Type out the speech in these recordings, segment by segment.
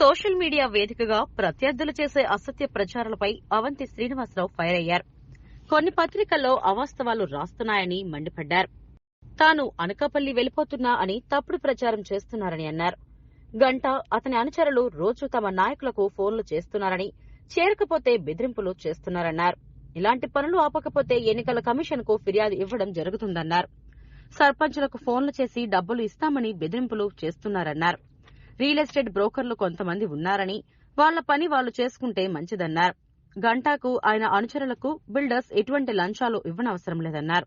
Social media వేదికగా ప్రత్యర్థులు చేసే అసత్య ప్రచారాలపై అవంతి శ్రీనివాసరావు ఫైర్ అయ్యారు. కొన్ని పత్రికల్లో అవాస్తవాలు రాస్తున్నాయని మండిపడ్డారు. తాను అనకాపల్లి వెళ్లిపోతున్నా అని తప్పుడు ప్రచారం చేస్తున్నారని అన్నారు. గంట అతని అనుచరులు రోజు తమ నాయకులకు ఫోన్లు చేస్తున్నారని, చేరకపోతే బెదిరింపులు చేస్తున్నారన్నారు. ఇలాంటి పనులు ఆపకపోతే ఎన్నికల కమిషన్ కు ఫిర్యాదు ఇవ్వడం జరుగుతుందన్నారు. సర్పంచులకు ఫోన్లు చేసి డబ్బులు ఇస్తామని బెదిరింపులు చేస్తున్నారన్నారు. రియల్ ఎస్టేట్ బ్రోకర్లు కొంతమంది ఉన్నారని, వాళ్ల పని వాళ్లు చేసుకుంటే మంచిదన్నారు. గంటాకు ఆయన అనుచరులకు బిల్డర్స్ ఎటువంటి లంచాలు ఇవ్వనవసరం లేదన్నారు.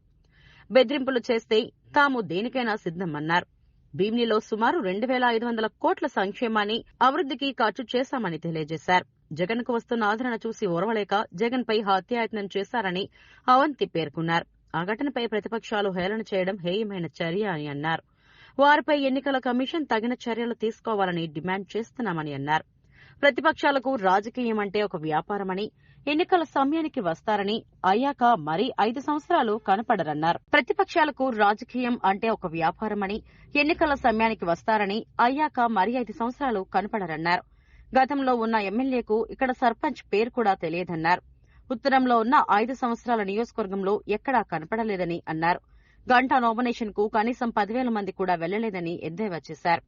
బెదిరింపులు చేస్తే తాము దేనికైనా సిద్దమన్నారు. భీమిలిలో సుమారు 2,500 కోట్ల సంక్షేమాన్ని, అభివృద్దికి ఖర్చు చేశామని తెలియజేశారు. జగన్ కు వస్తున్న ఆదరణ చూసి ఓర్వలేక జగన్ పై హత్యాయత్నం చేశారని అవంతి పేర్కొన్నారు. ఆ ఘటనపై ప్రతిపక్షాలు హేళన చేయడం హేయమైన చర్య అని అన్నారు. వారిపై ఎన్నికల కమిషన్ తగిన చర్యలు తీసుకోవాలని డిమాండ్ చేస్తున్నామని అన్నారు. ప్రతిపక్షాలకు రాజకీయం అంటే ఒక వ్యాపారమని, ఎన్నికల సమయానికి వస్తారని, అయ్యాక మరీ 5 సంవత్సరాలు కనపడరన్నారు. ప్రతిపక్షాలకు రాజకీయం అంటే ఒక వ్యాపారమని, ఎన్నికల సమయానికి వస్తారని, అయ్యాక మరీ 5 సంవత్సరాలు కనపడరన్నారు. గతంలో ఉన్న ఎమ్మెల్యేకు ఇక్కడ సర్పంచ్ పేరు కూడా తెలియదన్నారు. ఉత్తరంలో ఉన్న 5 సంవత్సరాల నియోజకవర్గంలో ఎక్కడా కనపడలేదని అన్నారు. గంటా నామినేషన్ కు కనీసం 10,000 మంది కూడా వెళ్లలేదని ఎద్దేవా చేశారు.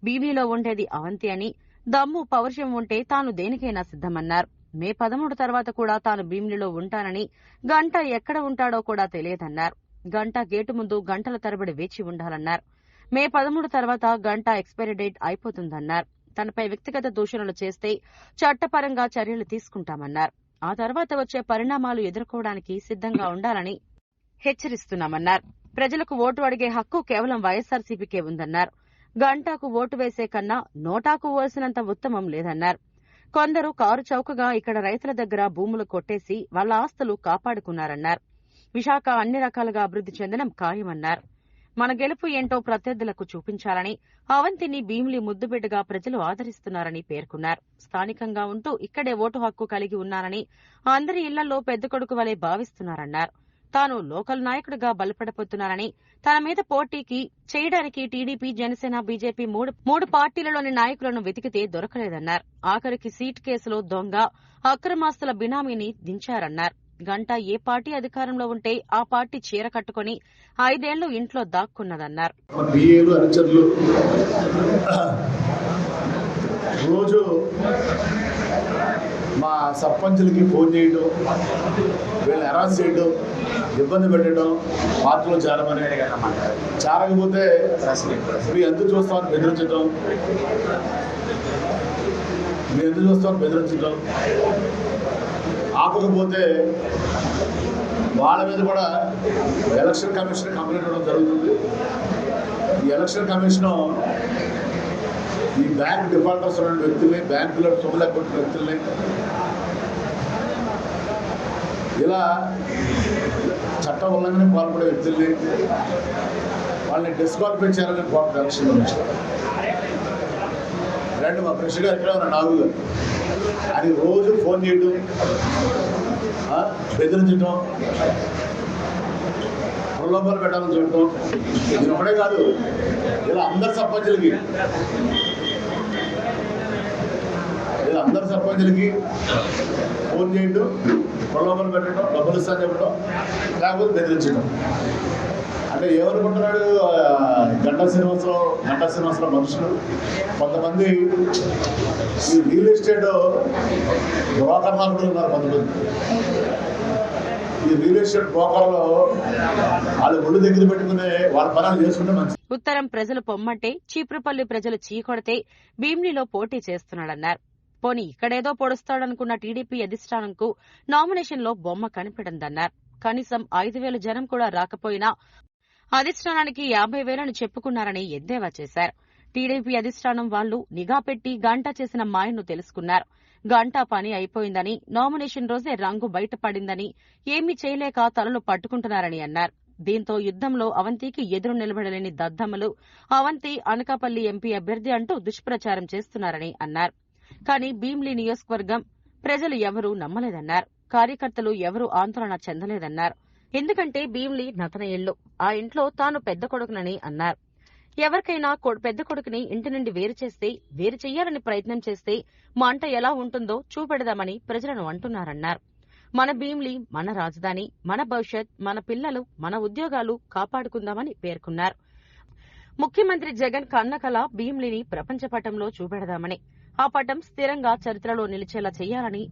భీమిలిలో ఉండేది అవంతి అని, దమ్ము పౌరుషం ఉంటే తాను దేనికైనా సిద్దమన్నారు. మే 13 తర్వాత కూడా తాను భీమిలిలో ఉంటానని, గంటా ఎక్కడ ఉంటాడో కూడా తెలియదన్నారు. గంటా గేటు ముందు గంటల తరబడి వేచి ఉండాలన్నారు. మే 13 తర్వాత గంటా ఎక్స్పైరీ డేట్ అయిపోతుందన్నారు. తనపై వ్యక్తిగత దూషణలు చేస్తే చట్టపరంగా చర్యలు తీసుకుంటామన్నారు. ఆ తర్వాత వచ్చే పరిణామాలు ఎదుర్కోవడానికి సిద్దంగా ఉండాలని హెచ్చరిస్తున్నామన్నారు. ప్రజలకు ఓటు అడిగే హక్కు కేవలం వైఎస్సార్సీపీకే ఉందన్నారు. గంటాకు ఓటు వేసే కన్నా నోటాకు ఓసినంత ఉత్తమం లేదన్నారు. కొందరు కారు చౌకగా ఇక్కడ రైతుల దగ్గర భూములు కొట్టేసి వాళ్ల ఆస్తులు కాపాడుకున్నారన్నారు. విశాఖ అన్ని రకాలుగా అభివృద్ది చెందడం ఖాయమన్నారు. మన గెలుపు ఏంటో ప్రత్యర్థులకు చూపించాలని, అవంతిని భీమిలి ముద్దుబిడ్డగా ప్రజలు ఆదరిస్తున్నారని పేర్కొన్నారు. స్థానికంగా ఉంటూ ఇక్కడే ఓటు హక్కు కలిగి ఉన్నారని, అందరి ఇళ్లలో పెద్ద కొడుకు వలె భావిస్తున్నారన్నారు. తాను లోకల్ నాయకుడిగా బలపడబోతున్నారని, తన మీద పోటీకి చేయడానికి టీడీపీ, జనసేన, బీజేపీ మూడు పార్టీలలోని నాయకులను వెతికితే దొరకలేదన్నారు. ఆఖరికి సీట్ కేసులో దొంగ, అక్రమాస్తుల బినామీని దించారన్నారు. గంటా ఏ పార్టీ అధికారంలో ఉంటే ఆ పార్టీ చీర కట్టుకుని 5 ఏళ్లు ఇంట్లో దాక్కున్నదన్నారు. రోజు మా సర్పంచులకి ఫోన్ చేయడం, వీళ్ళని హెరాస్ చేయడం, ఇబ్బంది పెట్టడం, పార్టీలో చేరమని, చేరకపోతే మీరు ఎందుకు చూస్తామని బెదిరించడం, ఆపకపోతే వాళ్ళ మీద కూడా ఎలక్షన్ కమిషన్ కంప్లైంట్ ఇవ్వడం జరుగుతుంది. ఈ ఎలక్షన్ కమిషన్ ఈ బ్యాంక్ డిఫాల్టర్స్ ఉన్న వ్యక్తుల్ని, బ్యాంకులో సొమ్ములు కొట్టిన వ్యక్తుల్ని, ఇలా చట్ట ఉల్లంఘన పాల్పడే వ్యక్తుల్ని వాళ్ళని డిస్క్వాలిఫై చేయాలని కోర్టు ఎలక్షన్ కమిషన్. రెండు మా కృష్ణ గారు ఇక్కడ ఉన్న నాగు గారు అని రోజు ఫోన్ చేయడం, బెదిరించడం, ప్రలోభాలు పెట్టాలని చూడటం. ఇది ఒకటే కాదు, ఇలా అందరు సర్పంచులకి ఫోన్ చేయడం, ప్రలోభాలు పెట్టడం, డబ్బులు ఇస్తా చెప్పడం, లేకపోతే బెదిరించడం. అంటే ఏమనుకుంటున్నాడు గంటా శ్రీనివాసరావు మనుషులు కొంతమంది ఈ రియల్ ఎస్టేట్ బ్రోకర్ మార్కెట్లు ఉన్నారు. కొంతమంది ఈ రియల్ ఎస్టేట్ బ్రోకర్లో వాళ్ళు ఒళ్ళు దగ్గర పెట్టుకునే వాళ్ళ పనులు చేసుకుంటే మంచిది. ఉత్తరం ప్రజలు పొమ్మంటే, చీపురుపల్లి ప్రజలు చీకొడితే భీమిలిలో పోటీ చేస్తున్నాడన్నారు. పోనీ ఇక్కడేదో పొడుస్తాడనుకున్న టీడీపీ అధిష్టానంకు నామినేషన్ లో బొమ్మ కనిపెడిందన్నారు. కనీసం 5,000 జనం కూడా రాకపోయినా అధిష్టానానికి 50,000 చెప్పుకున్నారని ఎద్దేవా చేశారు. టీడీపీ అధిష్టానం వాళ్లు నిఘా పెట్టి గంటా చేసిన మాయను తెలుసుకున్నారు. గంటా పని అయిపోయిందని, నామినేషన్ రోజే రంగు బయటపడిందని, ఏమీ చేయలేక తలలు పట్టుకుంటున్నారని అన్నారు. దీంతో యుద్దంలో అవంతికి ఎదురు నిలబడలేని దద్దమ్మలు అవంతి అనకాపల్లి ఎంపీ అభ్యర్థి అంటూ దుష్ప్రచారం చేస్తున్నారని అన్నారు. కానీ భీమిలి నియోజకవర్గం ప్రజలు ఎవరూ నమ్మలేదన్నారు. కార్యకర్తలు ఎవరూ ఆందోళన చెందలేదన్నారు. ఎందుకంటే భీమిలి నతన ఇల్లు, ఆ ఇంట్లో తాను పెద్ద కొడుకునని అన్నారు. ఎవరికైనా పెద్ద కొడుకుని ఇంటి నుండి వేరు చేస్తే, వేరు చెయ్యాలని ప్రయత్నం చేస్తే మంట ఎలా ఉంటుందో చూపెడదామని ప్రజలను అంటున్నారన్నారు. మన భీమిలి, మన రాజధాని, మన భవిష్యత్, మన పిల్లలు, మన ఉద్యోగాలు కాపాడుకుందామని పేర్కొన్నారు. ముఖ్యమంత్రి జగన్ కన్నకల భీమిలిని ప్రపంచ పటంలో చూపెడదామని, ఆ పటం స్థిరంగా చరిత్రలో నిలిచేలా చేయాలని